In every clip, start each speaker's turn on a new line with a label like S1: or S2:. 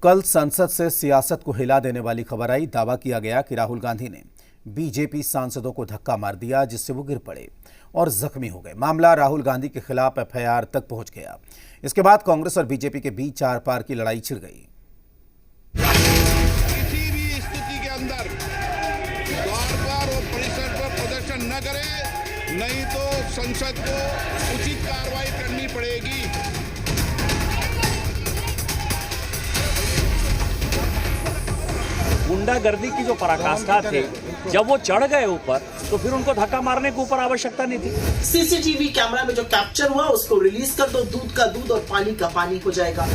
S1: कल संसद से सियासत को हिला देने वाली खबर आई। दावा किया गया कि राहुल गांधी ने बीजेपी सांसदों को धक्का मार दिया, जिससे वो गिर पड़े और जख्मी हो गए। मामला राहुल गांधी के खिलाफ एफआईआर तक पहुंच गया। इसके बाद कांग्रेस और बीजेपी के बीच चार पार की लड़ाई छिड़ गई।
S2: किसी भी स्थिति के अंदर बार-बार वो परिसर पर प्रदर्शन न करे, नहीं तो संसद को उचित कार्रवाई करनी पड़ेगी।
S3: गुंडागर्दी की जो पराकाष्ठा थे, जब वो चढ़ गए ऊपर तो फिर उनको धक्का मारने के ऊपर आवश्यकता नहीं थी।
S4: सीसीटीवी कैमरा में जो कैप्चर हुआ उसको रिलीज कर दो, दूध का दूध और पानी का पानी हो जाएगा।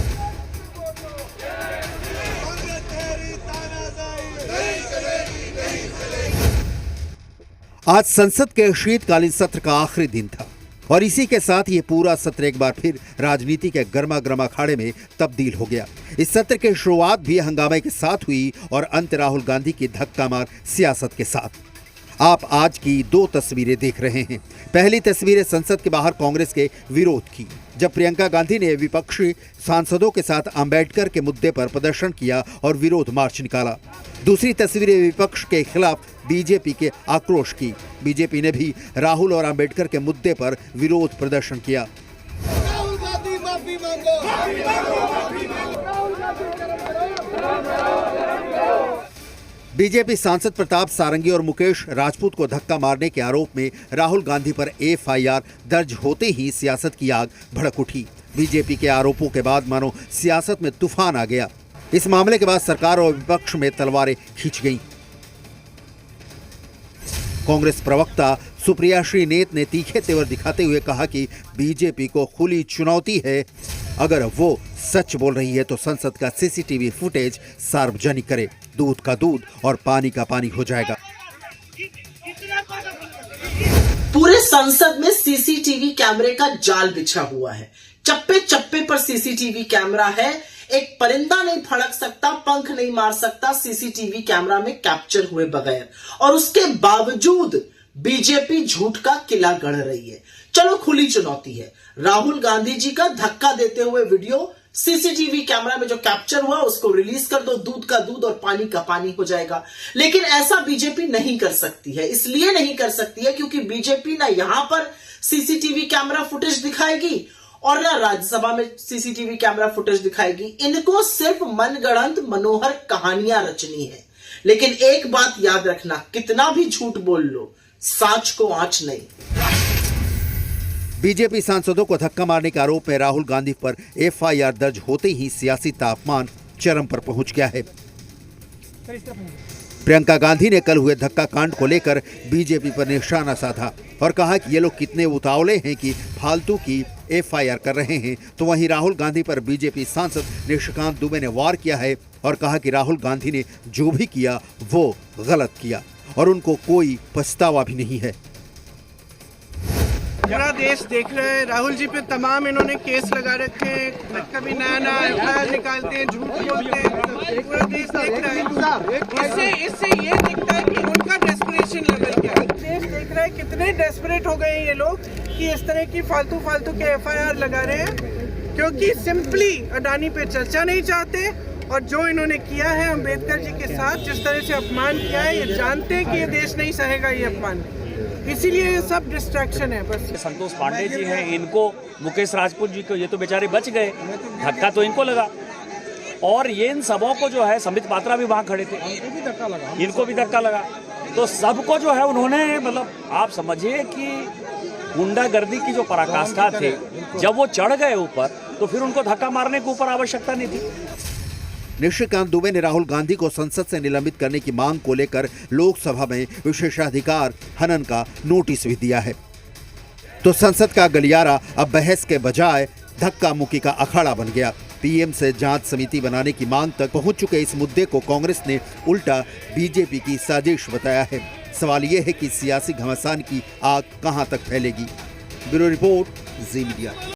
S5: आज संसद के शीतकालीन सत्र का आखिरी दिन था और इसी के साथ ये पूरा सत्र एक बार फिर राजनीति के गर्मा गर्म अखाड़े में तब्दील हो गया। इस सत्र की शुरुआत भी हंगामे के साथ हुई और अंत राहुल गांधी की धक्का मार सियासत के साथ। आप आज की दो तस्वीरें देख रहे हैं। पहली तस्वीर संसद के बाहर कांग्रेस के विरोध की, जब प्रियंका गांधी ने विपक्षी सांसदों के साथ अंबेडकर के मुद्दे पर प्रदर्शन किया और विरोध मार्च निकाला। दूसरी तस्वीर विपक्ष के खिलाफ बीजेपी के आक्रोश की। बीजेपी ने भी राहुल और अंबेडकर के मुद्दे पर विरोध प्रदर्शन किया। बीजेपी सांसद प्रताप सारंगी और मुकेश राजपूत को धक्का मारने के आरोप में राहुल गांधी पर एफआईआर दर्ज होते ही सियासत की आग भड़क उठी। बीजेपी के आरोपों के बाद मानो सियासत में तूफान आ गया। इस मामले के बाद सरकार और विपक्ष में तलवारें खींच गईं। कांग्रेस प्रवक्ता सुप्रिया श्रीनेत ने तीखे तेवर दिखाते हुए कहा कि बीजेपी को खुली चुनौती है, अगर वो सच बोल रही है तो संसद का सीसीटीवी फुटेज सार्वजनिक करे। दूध का दूध और पानी का पानी हो जाएगा।
S4: पूरे संसद में सीसीटीवी कैमरे का जाल बिछा हुआ है। चप्पे चप्पे पर सीसीटीवी कैमरा है। एक परिंदा नहीं फड़क सकता, पंख नहीं मार सकता सीसीटीवी कैमरा में कैप्चर हुए बगैर, और उसके बावजूद बीजेपी झूठ का किला गढ़ रही है। चलो खुली चुनौती है, राहुल गांधी जी का धक्का देते हुए वीडियो सीसीटीवी कैमरा में जो कैप्चर हुआ उसको रिलीज कर दो, दूध का दूध और पानी का पानी हो जाएगा। लेकिन ऐसा बीजेपी नहीं कर सकती है। इसलिए नहीं कर सकती है क्योंकि बीजेपी ना यहां पर सीसीटीवी कैमरा फुटेज दिखाएगी और ना राज्यसभा में सीसीटीवी कैमरा फुटेज दिखाएगी। इनको सिर्फ मनगढ़ंत मनोहर कहानियां रचनी है। लेकिन एक बात याद रखना, कितना भी झूठ बोल लो, सांच को आंच नहीं।
S5: बीजेपी सांसदों को धक्का मारने के आरोप में राहुल गांधी पर एफआईआर दर्ज होते ही सियासी तापमान चरम पर पहुंच गया है। प्रियंका गांधी ने कल हुए धक्का कांड को लेकर बीजेपी पर निशाना साधा और कहा कि ये लोग कितने उतावले हैं कि फालतू की एफआईआर कर रहे हैं। तो वहीं राहुल गांधी पर बीजेपी सांसद निशिकांत दुबे ने वार किया है और कहा कि राहुल गांधी ने जो भी किया वो गलत किया और उनको कोई पछतावा भी नहीं है।
S6: पूरा देश देख रहा है, राहुल जी पे तमाम इन्होंने केस लगा रखे हैं, कभी नया एफआईआर निकालते हैं, झूठ बोलते हैं, पूरा देश देख रहा है। इससे ये दिखता है कि उनका डेस्परेशन लेवल क्या है। देश देख रहा है कितने डेस्परेट हो गए हैं ये लोग कि इस तरह की फालतू के एफआईआर लगा रहे हैं, क्योंकि सिंपली अडानी पे चर्चा नहीं चाहते। और जो इन्होंने किया है अम्बेडकर जी के साथ, जिस तरह से अपमान किया है, ये जानते हैं कि ये देश नहीं सहेगा ये अपमान, इसीलिए ये सब डिस्ट्रैक्शन है। बस
S3: संतोष पांडे जी हैं, इनको मुकेश राजपूत जी को, ये तो बेचारे बच गए, धक्का तो इनको लगा। और ये इन सबों को जो है, संबित पात्रा भी वहां खड़े थे, इनको भी धक्का लगा। तो सबको जो है उन्होंने, मतलब आप समझिए कि गुंडागर्दी की जो पराकाष्ठा थे, जब वो चढ़ गए ऊपर तो फिर उनको धक्का मारने के ऊपर आवश्यकता नहीं थी।
S5: निशिकांत दुबे ने राहुल गांधी को संसद से निलंबित करने की मांग को लेकर लोकसभा में विशेषाधिकार हनन का नोटिस भी दिया है। तो संसद का गलियारा अब बहस के बजाय धक्का मुक्की का अखाड़ा बन गया। पीएम से जांच समिति बनाने की मांग तक पहुंच चुके इस मुद्दे को कांग्रेस ने उल्टा बीजेपी की साजिश बताया है। सवाल यह है कि सियासी घमासान की आग कहां तक फैलेगी। ब्यूरो रिपोर्ट, जी मीडिया।